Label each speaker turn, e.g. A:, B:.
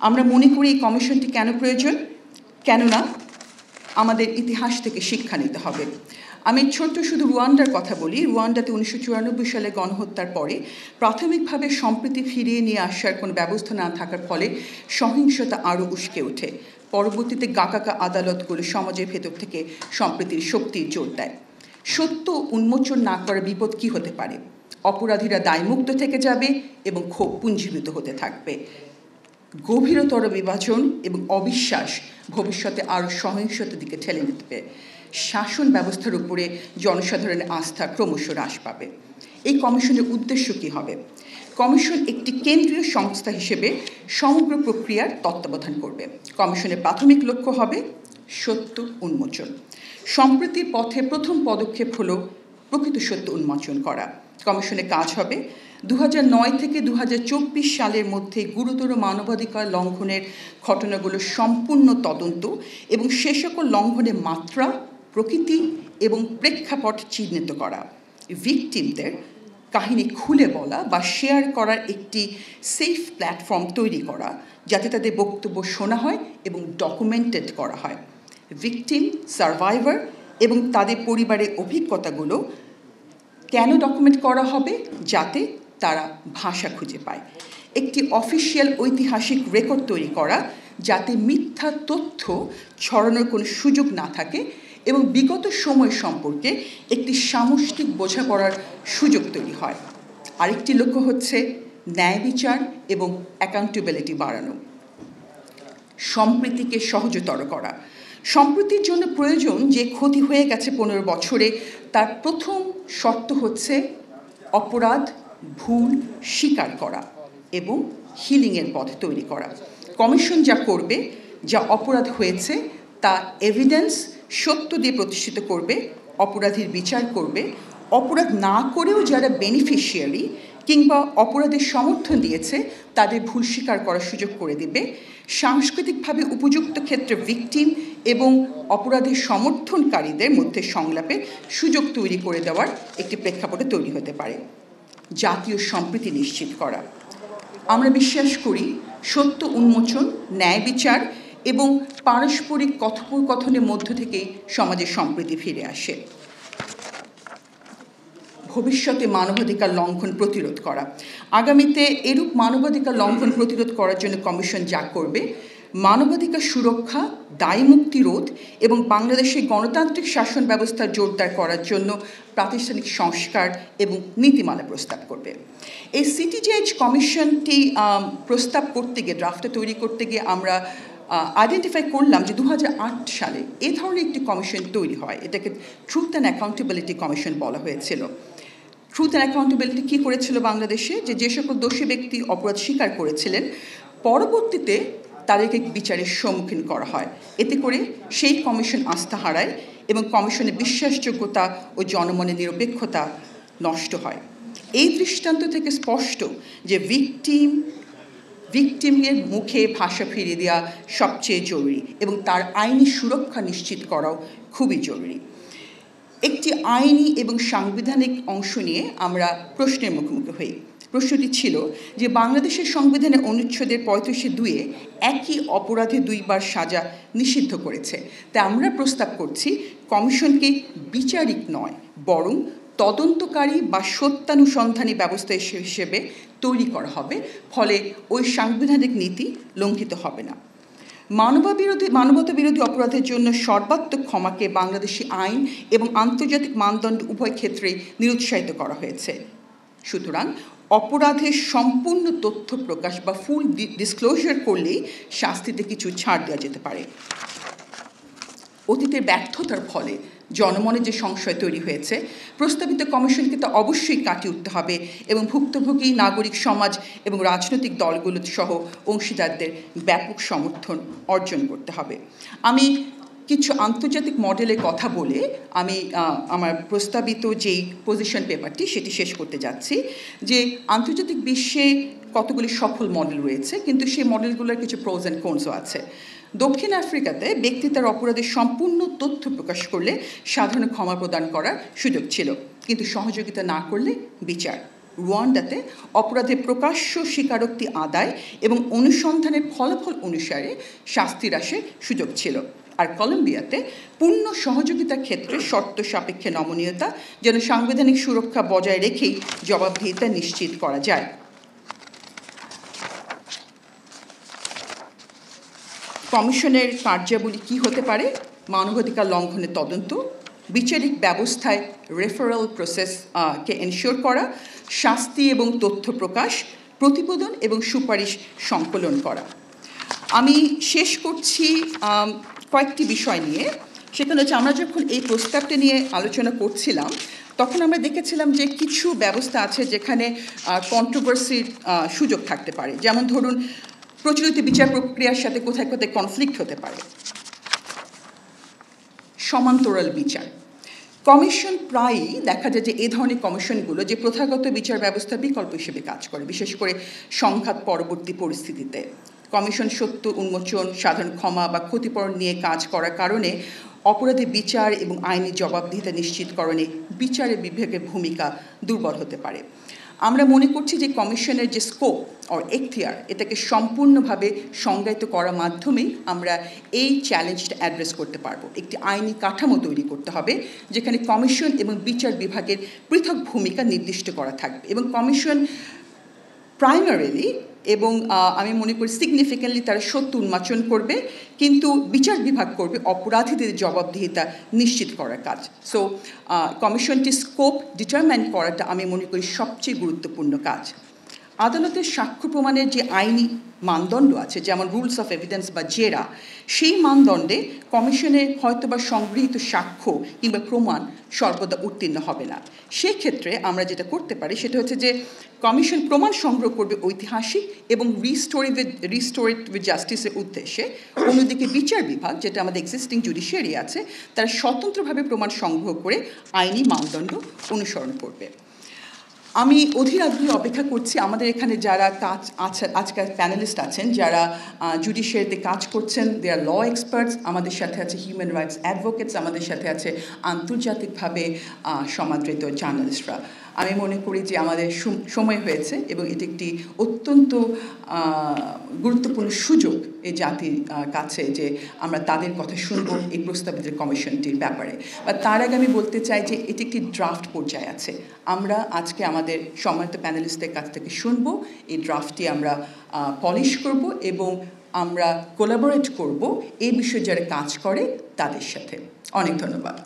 A: আমরা মনে করি এই কমিশনটি কেন প্রয়োজন? কেননা আমাদের ইতিহাস থেকে শিক্ষা নিতে হবে। আমি ছোট্ট শুধু রুয়ান্ডার কথা বলি। রুয়ান্ডাতে 1994 সালে গণহত্যার পরে প্রাথমিকভাবে সম্প্রীতি ফিরিয়ে নিয়ে আসার কোনো ব্যবস্থা না থাকার ফলে সহিংসতা আরও উস্কে ওঠে। পরবর্তীতে গাকাকা আদালতগুলো সমাজের ভেতর থেকে সম্প্রীতির শক্তির জোর দেয়। সত্য উন্মোচন না করার বিপদ কী হতে পারে? অপরাধীরা দায়মুক্ত থেকে যাবে এবং ক্ষোভ পুঞ্জীভূত হতে থাকবে। গভীরতর বিভাজন এবং অবিশ্বাস ভবিষ্যতে আরও সহিংসতার দিকে ঠেলে দেবে। শাসন ব্যবস্থার উপরে জনসাধারণের আস্থা ক্রমশ হ্রাস পাবে। এই কমিশনের উদ্দেশ্য কী হবে? কমিশন একটি কেন্দ্রীয় সংস্থা হিসেবে সমগ্র প্রক্রিয়ার তত্ত্বাবধান করবে। কমিশনের প্রাথমিক লক্ষ্য হবে সত্য উন্মোচন। সম্প্রীতির পথে প্রথম পদক্ষেপ হল প্রকৃত সত্য উন্মোচন করা। কমিশনের কাজ হবে 2009 থেকে 2024 সালের মধ্যে গুরুতর মানবাধিকার লঙ্ঘনের ঘটনাগুলো সম্পূর্ণ তদন্ত এবং সে সকল লঙ্ঘনের মাত্রা, প্রকৃতি এবং প্রেক্ষাপট চিহ্নিত করা। ভিকটিমদের কাহিনী খুলে বলা বা শেয়ার করার একটি সেফ প্ল্যাটফর্ম তৈরি করা, যাতে তাদের বক্তব্য শোনা হয় এবং ডকুমেন্টেড করা হয়। ভিকটিম, সার্ভাইভার এবং তাদের পরিবারের অভিজ্ঞতাগুলো কেন ডকুমেন্ট করা হবে? যাতে তারা ভাষা খুঁজে পায়। একটি অফিসিয়াল ঐতিহাসিক রেকর্ড তৈরি করা, যাতে মিথ্যা তথ্য ছড়ানোর কোনো সুযোগ না থাকে এবং বিগত সময় সম্পর্কে একটি সামষ্টিক বোঝাপড়ার সুযোগ তৈরি হয়। আরেকটি লক্ষ্য হচ্ছে ন্যায় বিচার এবং অ্যাকাউন্টেবিলিটি বাড়ানো। সম্প্রীতিকে সহজতর করা। সম্প্রীতির জন্য প্রয়োজন যে ক্ষতি হয়ে গেছে 15 বছরে, তার প্রথম শর্ত হচ্ছে অপরাধ, ভুল স্বীকার করা এবং হিলিংয়ের পথ তৈরি করা। কমিশন যা করবে, যা অপরাধ হয়েছে তা এভিডেন্স, সত্য দিয়ে প্রতিষ্ঠিত করবে, অপরাধীর বিচার করবে, অপরাধ না করেও যারা বেনিফিশিয়ারি কিংবা অপরাধের সমর্থন দিয়েছে তাদের ভুল স্বীকার করার সুযোগ করে দেবে। সাংস্কৃতিকভাবে উপযুক্ত ক্ষেত্রে ভিকটিম এবং অপরাধের সমর্থনকারীদের মধ্যে সংলাপে সুযোগ তৈরি করে দেওয়ার একটি প্রেক্ষাপটে তৈরি হতে পারে। জাতীয় সম্প্রীতি নিশ্চিত করা। আমরা বিশ্বাস করি সত্য উন্মোচন, ন্যায় বিচার এবং পারস্পরিক কথোপকথনের মধ্য থেকেই সমাজে সম্প্রীতি ফিরে আসে। ভবিষ্যতে মানবাধিকার লঙ্ঘন প্রতিরোধ করা। আগামীতে এরূপ মানবাধিকার লঙ্ঘন প্রতিরোধ করার জন্য কমিশন যা করবে, মানবাধিকার সুরক্ষা, দায়মুক্তি রোধ এবং বাংলাদেশের গণতান্ত্রিক শাসন ব্যবস্থা জোরদার করার জন্য প্রাতিষ্ঠানিক সংস্কার এবং নীতিমালা প্রস্তাব করবে। এই সিটিজেজ কমিশনটি প্রস্তাব করতে গিয়ে, ড্রাফটটা তৈরি করতে গিয়ে আমরা আইডেন্টিফাই করলাম যে 2008 সালে এই ধরনের একটি কমিশন তৈরি হয়। এটাকে ট্রুথ অ্যান্ড অ্যাকাউন্টেবিলিটি কমিশন বলা হয়েছিল। ট্রুথ অ্যান্ড অ্যাকাউন্টেবিলিটি কী করেছিল বাংলাদেশে? যে সকল দোষী ব্যক্তি অপরাধ স্বীকার করেছিলেন, পরবর্তীতে তাদেরকে বিচারের সম্মুখীন করা হয়। এতে করে সেই কমিশন আস্থা হারায় এবং কমিশনের বিশ্বাসযোগ্যতা ও জনমনের নিরপেক্ষতা নষ্ট হয়। এই দৃষ্টান্ত থেকে স্পষ্ট যে ভিকটিমের মুখে ভাষা ফিরিয়ে দেওয়া সবচেয়ে জরুরি এবং তার আইনি সুরক্ষা নিশ্চিত করাও খুবই জরুরি। একটি আইনি এবং সাংবিধানিক অংশ নিয়ে আমরা প্রশ্নের মুখোমুখি হই। প্রশ্নটি ছিল যে বাংলাদেশের সংবিধানের অনুচ্ছেদের 35(2) একই অপরাধে 2 বার সাজা নিষিদ্ধ করেছে। তাই আমরা প্রস্তাব করছি কমিশনকে বিচারিক নয়, বরং তদন্তকারী বা সত্যানুসন্ধানী ব্যবস্থা হিসেবে তৈরি করা হবে। ফলে ওই সাংবিধানিক নীতি লঙ্ঘিত হবে না। মানবতা বিরোধী অপরাধের জন্য সর্বাত্মক ক্ষমাকে বাংলাদেশি আইন এবং আন্তর্জাতিক মানদণ্ড উভয় ক্ষেত্রে নিরুৎসাহিত করা হয়েছে। সুতরাং অপরাধের সম্পূর্ণ তথ্য প্রকাশ বা ফুল ডিসক্লোজার করলেই শাস্তিতে কিছু ছাড় দেওয়া যেতে পারে। অতীতের ব্যর্থতার ফলে জনমনে যে সংশয় তৈরি হয়েছে, প্রস্তাবিত কমিশনকে তা অবশ্যই কাটিয়ে উঠতে হবে এবং ভুক্তভোগী নাগরিক সমাজ এবং রাজনৈতিক দলগুলো সহ অংশীদারদের ব্যাপক সমর্থন অর্জন করতে হবে। আমি কিছু আন্তর্জাতিক মডেলের কথা বলে আমি আমার প্রস্তাবিত যেই পজিশন পেপারটি সেটি শেষ করতে যাচ্ছি। যে আন্তর্জাতিক বিশ্বে কতগুলি সফল মডেল রয়েছে, কিন্তু সেই মডেলগুলোর কিছু প্রোজ অ্যান্ড কনসও আছে। দক্ষিণ আফ্রিকাতে ব্যক্তি তার অপরাধের সম্পূর্ণ তথ্য প্রকাশ করলে সাধারণ ক্ষমা প্রদান করার সুযোগ ছিল, কিন্তু সহযোগিতা না করলে বিচার। রুয়ান্ডাতে অপরাধের প্রকাশ্য স্বীকারোক্তি আদায় এবং অনুসন্ধানের ফলাফল অনুসারে শাস্তি হ্রাসের সুযোগ ছিল, আর কলম্বিয়াতে পূর্ণ সহযোগিতার ক্ষেত্রে শর্ত সাপেক্ষে নমনীয়তা যেন সাংবিধানিক সুরক্ষা বজায় রেখেই জবাবদিহিতা নিশ্চিত করা যায়। কমিশনের কার্যাবলী কি হতে পারে? মানবাধিকার লঙ্ঘনের তদন্ত, বিচারিক ব্যবস্থায় রেফারেল প্রসেসকে এনশিওর করা, শাস্তি এবং তথ্য প্রকাশ, প্রতিবেদন এবং সুপারিশ সংকলন করা। আমি শেষ করছি কয়েকটি বিষয় নিয়ে। সেখানে হচ্ছে আমরা যখন এই প্রস্তাবটা নিয়ে আলোচনা করছিলাম তখন আমরা দেখেছিলাম যে কিছু ব্যবস্থা আছে যেখানে কন্ট্রোভার্সির সুযোগ থাকতে পারে। যেমন ধরুন, প্রচলিত বিচার প্রক্রিয়ার সাথে কোথায় কোথায় কনফ্লিক্ট হতে পারে। সমান্তরাল বিচার কমিশন প্রায়ই দেখা যায় যে এই ধরনের কমিশনগুলো যে প্রথাগত বিচার ব্যবস্থার বিকল্প হিসেবে কাজ করে, বিশেষ করে সংঘাত পরবর্তী পরিস্থিতিতে। কমিশন সত্য উন্মোচন, সাধারণ ক্ষমা বা ক্ষতিপূরণ নিয়ে কাজ করার কারণে অপরাধী বিচার এবং আইনি জবাবদিহিতা নিশ্চিতকরণে বিচারের বিভাগের ভূমিকা দুর্বল হতে পারে। আমরা মনে করছি যে কমিশনের যে স্কোপ অর এখতিয়ার, এটাকে সম্পূর্ণভাবে সংজ্ঞায়িত করার মাধ্যমেই আমরা এই চ্যালেঞ্জটা অ্যাড্রেস করতে পারবো। একটি আইনি কাঠামো তৈরি করতে হবে যেখানে কমিশন এবং বিচার বিভাগের পৃথক ভূমিকা নির্দিষ্ট করা থাকবে, এবং কমিশন প্রাইমারিলি এবং আমি মনে করি সিগনিফিক্যান্টলি তারা সত্য উন্মোচন করবে, কিন্তু বিচার বিভাগ করবে অপরাধীদের জবাবদিহিতা নিশ্চিত করার কাজ। সো কমিশনটির স্কোপ ডিটারমাইন করাটা আমি মনে করি সবচেয়ে গুরুত্বপূর্ণ কাজ। আদালতের সাক্ষ্য প্রমাণের যে আইনি মানদণ্ড আছে, যেমন রুলস অফ এভিডেন্স বা জেরা, সেই মানদণ্ডে কমিশনের হয়তোবা সংগৃহীত সাক্ষ্য কিংবা প্রমাণ সর্বদা উত্তীর্ণ হবে না। সেক্ষেত্রে আমরা যেটা করতে পারি সেটা হচ্ছে যে কমিশন প্রমাণ সংগ্রহ করবে ঐতিহাসিক এবং রিস্টোরেটিভ জাস্টিসের উদ্দেশ্যে, অন্যদিকে বিচার বিভাগ, যেটা আমাদের এক্সিস্টিং জুডিশিয়ারি আছে, তারা স্বতন্ত্রভাবে প্রমাণ সংগ্রহ করে আইনি মানদণ্ড অনুসরণ করবে। আমি অধীর আগ্রহে অপেক্ষা করছি আমাদের এখানে যারা আজকাল প্যানেলিস্ট আছেন, যারা জুডিশিয়ারিতে কাজ করছেন, দে আর ল এক্সপার্টস, আমাদের সাথে আছে হিউম্যান রাইটস অ্যাডভোকেটস, আমাদের সাথে আছে আন্তর্জাতিকভাবে সমাদৃত জার্নালিস্টরা। আমি মনে করি যে আমাদের সময় হয়েছে এবং এটি একটি অত্যন্ত গুরুত্বপূর্ণ সুযোগ এই জাতির কাছে যে আমরা তাদের কথা শুনব এই প্রস্তাবিত কমিশনটির ব্যাপারে। বা তার আগে আমি বলতে চাই যে এটি একটি ড্রাফট পর্যায়ে আছে। আমরা আজকে আমাদের সম্মানিত প্যানেলিস্টদের কাছ থেকে শুনব, এই ড্রাফটটি আমরা পলিশ করব এবং আমরা কোলাবোরেট করব এই বিষয়ে যারা কাজ করে তাদের সাথে। অনেক ধন্যবাদ।